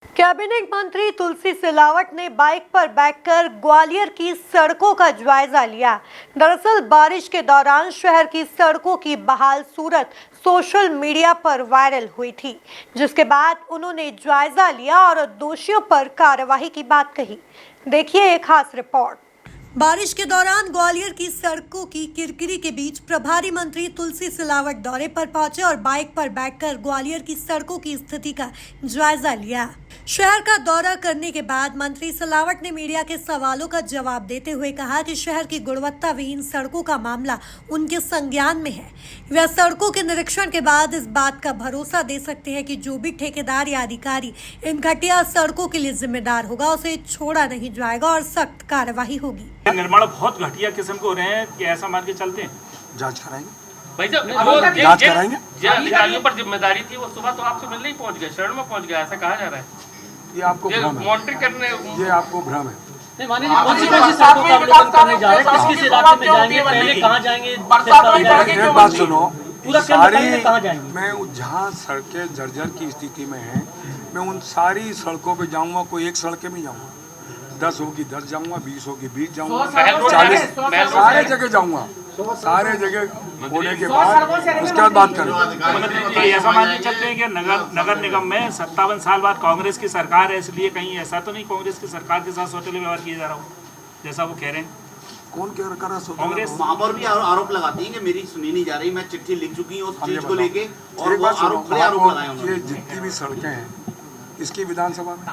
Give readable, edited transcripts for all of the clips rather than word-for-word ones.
Cabinet मंत्री तुलसी सिलावट ने bike पर बैठकर ग्वालियर की सड़कों का जायजा लिया। दरअसल बारिश के दौरान शहर की सड़कों की बहाल सूरत सोशल मीडिया पर वायरल हुई थी, जिसके बाद उन्होंने जायजा लिया और दोषियों पर कार्रवाई की बात कही। देखिए एक खास रिपोर्ट। बारिश के दौरान ग्वालियर की सड़कों की किरकिरी के बीच प्रभारी मंत्री तुलसी सिलावट दौरे पर पहुंचे और बाइक पर बैठकर ग्वालियर की सड़कों की स्थिति का जायजा लिया। शहर का दौरा करने के बाद मंत्री सिलावट ने मीडिया के सवालों का जवाब देते हुए कहा कि शहर की गुणवत्ता विहीन सड़कों का मामला उनके संज्ञान में है। वह सड़कों के निरीक्षण के बाद इस बात का भरोसा दे सकते हैं कि जो भी ठेकेदार या अधिकारी इन घटिया सड़कों के लिए जिम्मेदार होगा उसे छोड़ा नहीं जाएगा और सख्त कार्रवाई होगी। निर्माण बहुत घटिया किस्म के हो रहे हैं कि ऐसा मान के चलते हैं। जांच कराएंगे भाई साहब, जांच कराएंगे। जिन अधिकारियों पर जिम्मेदारी थी वो सुबह तो आपसे मिलने ही पहुंच गए, शरण में पहुंच गया, ऐसा कहा जा रहा है। ये आपको भ्रम है, मॉनिटरिंग करने ये आपको भ्रम है। नहीं मानिए, कौन सी सड़कों का अवलोकन करने जा रहे हैं, किस इलाके में जाएंगे, पहले कहाँ जाएंगे, एक बात सुनो, पूरा सारी कहाँ जाएंगे? मैं जहाँ सड़कें जर्जर की स्थिति में हैं, मैं उन सारी सड़कों पे जाऊँगा। कोई एक सड़क में जाऊँगा, 10 होगी 10 जाऊँगा, 20 होगी 20 जाऊँगा, 40 सारे जगह जाऊँगा। सारे जगह होने के बाद उसके बाद बात करेंगे। ऐसा मान के चलते हैं कि नगर निगम में 57 साल बाद कांग्रेस की सरकार है, इसलिए कहीं ऐसा तो नहीं कांग्रेस की सरकार के साथ सौतेले व्यवहार किया जा रहा हो जैसा वो कह रहे हैं। कौन कह रहा है? कांग्रेस महापौर भी आरोप लगाती है कि मेरी सुनी नहीं जा रही, मैं चिट्ठी लिख चुकी हूँ उस चीज को लेके, और वो आरोप लगाए उन्होंने। ये जितनी भी सड़कें हैं इसकी विधानसभा में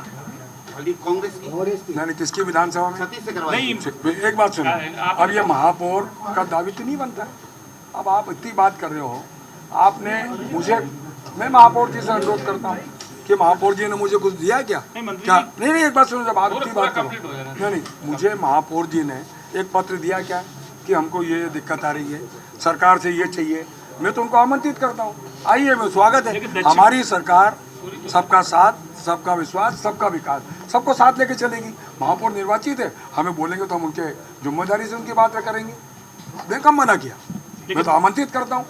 कांग्रेस की नहीं, किसकी विधानसभा में सतीश से करवाई। एक बात सुनो, अब ये महापौर का दायित्व नहीं बनता है। अब आप इतनी बात कर रहे हो, आपने मुझे, मैं महापौर जी से अनुरोध करता हूँ कि महापौर जी ने मुझे कुछ दिया क्या? क्या नहीं, एक बात सुनो, जब आप इतनी बात करो, नहीं, मुझे महापौर जी ने एक पत्र दिया क्या कि हमको ये दिक्कत आ रही है, सरकार से ये चाहिए। मैं तो उनको आमंत्रित करता हूँ, आइए, मैं स्वागत है। हमारी सरकार सबका साथ, सबका विश्वास, सबका विकास, सबको साथ लेके चलेगी। महापौर निर्वाचित है, हमें बोलेंगे तो हम उनके जिम्मेदारी से उनकी बात करेंगे। मैं कब मना किया? मैं तो आमंत्रित करता हूँ,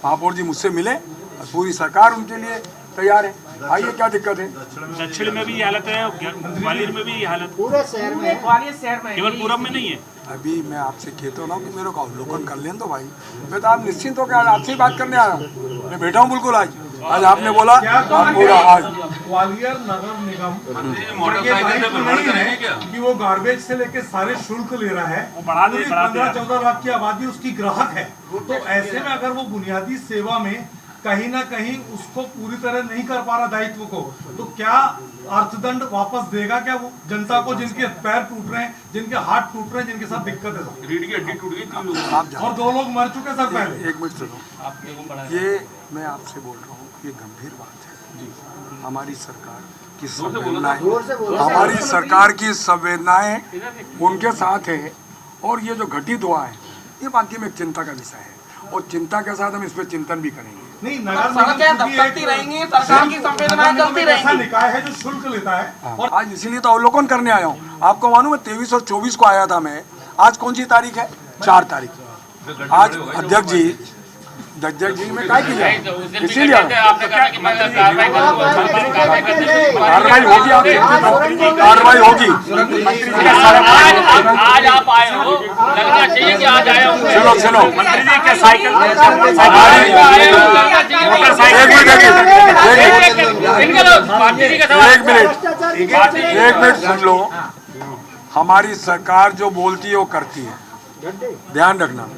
महापौर जी मुझसे मिले और पूरी सरकार उनके लिए तैयार है। आइए, क्या दिक्कत है? दक्षिण में भी ये हालत है, ग्वालियर में भी ये हालत, पूरे शहर में, ग्वालियर शहर में, केवल पूरब में नहीं है। अभी मैं आपसे कहता हूँ कि मेरे को अवलोकन कर लें तो भाई, मैं तो आप निश्चिंत होकर आपसे बात करने आया हूँ। मैं बैठा हूँ बिल्कुल। आज आपने बोला आप बोला आज ग्वालियर नगर निगम नहीं है कि वो गार्बेज से लेके सारे शुल्क ले रहा है। 15-14 लाख की आबादी उसकी ग्राहक है, तो ऐसे में अगर वो बुनियादी सेवा में कहीं ना कहीं उसको पूरी तरह नहीं कर पा रहा दायित्व को, तो क्या अर्थदंड वापस देगा क्या वो जनता को, जिनके पैर टूट रहे हैं, जिनके हाथ टूट रहे हैं, जिनके साथ दिक्कत है? रीढ़ की हड्डी टूट गई 3 लोगों और 2 लोग मर चुके सर पहले। एक मिनट सुनो, ये मैं आपसे बोल रहा हूँ, ये गंभीर बात है जी। हमारी सरकार की संवेदनाएं, हमारी सरकार की संवेदनाएं उनके साथ है, और ये जो घटित हुआ है ये वाकई में चिंता का विषय है, और चिंता के साथ हम इस पर चिंतन भी करेंगे। नहीं, नगर रहेंगी, सरकार की संवेदनाएं चलती रहेंगी। ऐसा निकाय है जो शुल्क लेता है। और आज इसीलिए तो अवलोकन करने आया हूँ। आपको मालूम है 23 और 24 को आया था मैं। आज कौन सी तारीख है? 4 तारीख। आज अध्यक्ष जी में क्या किया, इसीलिए कार्रवाई होगी, कार्रवाई होगी। आज आप आए हो, लगना चाहिए कि आज आए हो। सुनो, मंत्री जी के साइकिल एक मिनट सुन लो। हमारी सरकार जो बोलती है वो करती है, ध्यान रखना।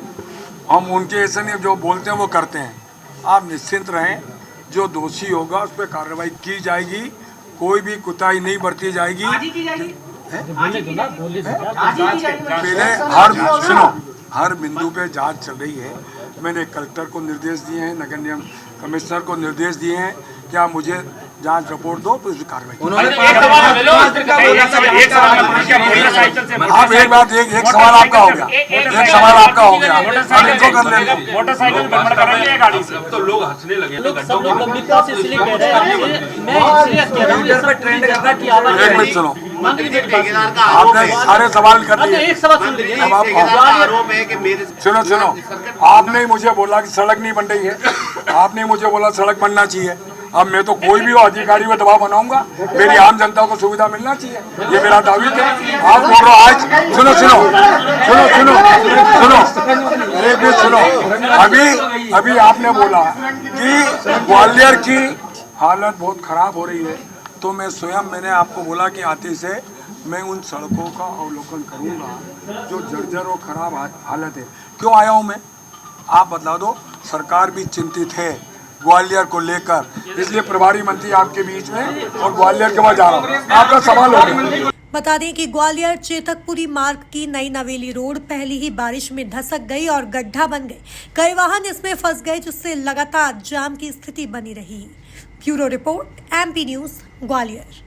हम उनके ऐसे नहीं, जो बोलते हैं वो करते हैं। आप निश्चिंत रहें, जो दोषी होगा उस पर कार्रवाई की जाएगी, कोई भी कुताही नहीं बरती जाएगी। पहले हर बिंदु पे जांच चल रही है। मैंने कलेक्टर को निर्देश दिए हैं, नगर निगम कमिश्नर को निर्देश दिए हैं कि आप मुझे जांच रिपोर्ट दो, तो इसकी कार्रवाई। आप एक बात, एक सवाल आपका हो गया, एक सवाल आपका हो गया, हम इनको कर लेंगे। मोटरसाइकिल भ्रमण करेंगे गाड़ी से, तो लोग हंसने लगे। सब लोग गंभीरता से इसलिए कह रहे हैं, मैं इसलिए कह रहा हूं, इस पर ट्रेंड कर रहा है कि आवाज। एक मिनट सुनो, ठेकेदार का आरोप आपने है। सारे सवाल कर लिए। एक सवाल सुन लीजिए। अब आप ठेकेदार का आरोप है कि मेरे सुनो, आपने मुझे बोला कि सड़क नहीं बन रही है, आपने मुझे बोला सड़क बनना चाहिए। अब मैं तो कोई भी अधिकारी में दबाव बनाऊंगा, मेरी आम जनता को सुविधा मिलना चाहिए, ये मेरा दावी है। आप बोल रहे हो आज सुनो सुनो सुनो सुनो सुनो एक मिनट सुनो, अभी आपने बोला कि ग्वालियर की हालत बहुत खराब हो रही है, तो मैं स्वयं मैंने आपको बोला कि आते से मैं उन सड़कों का अवलोकन करूंगा जो जर्जर और खराब हालत है। क्यों आया हूं मैं, आप बता दो। सरकार भी चिंतित है ग्वालियर को लेकर, इसलिए प्रभारी मंत्री आपके बीच में और ग्वालियर के वहां जा रहा हूँ। आपका सवाल हो गया। बता दें कि ग्वालियर चेतकपुरी मार्ग की नई नवेली रोड पहली ही बारिश में धसक गई और गड्ढा बन गई। कई वाहन इसमें फंस गए, जिससे लगातार जाम की स्थिति बनी रही। Bureau report, MP news, Gwalior.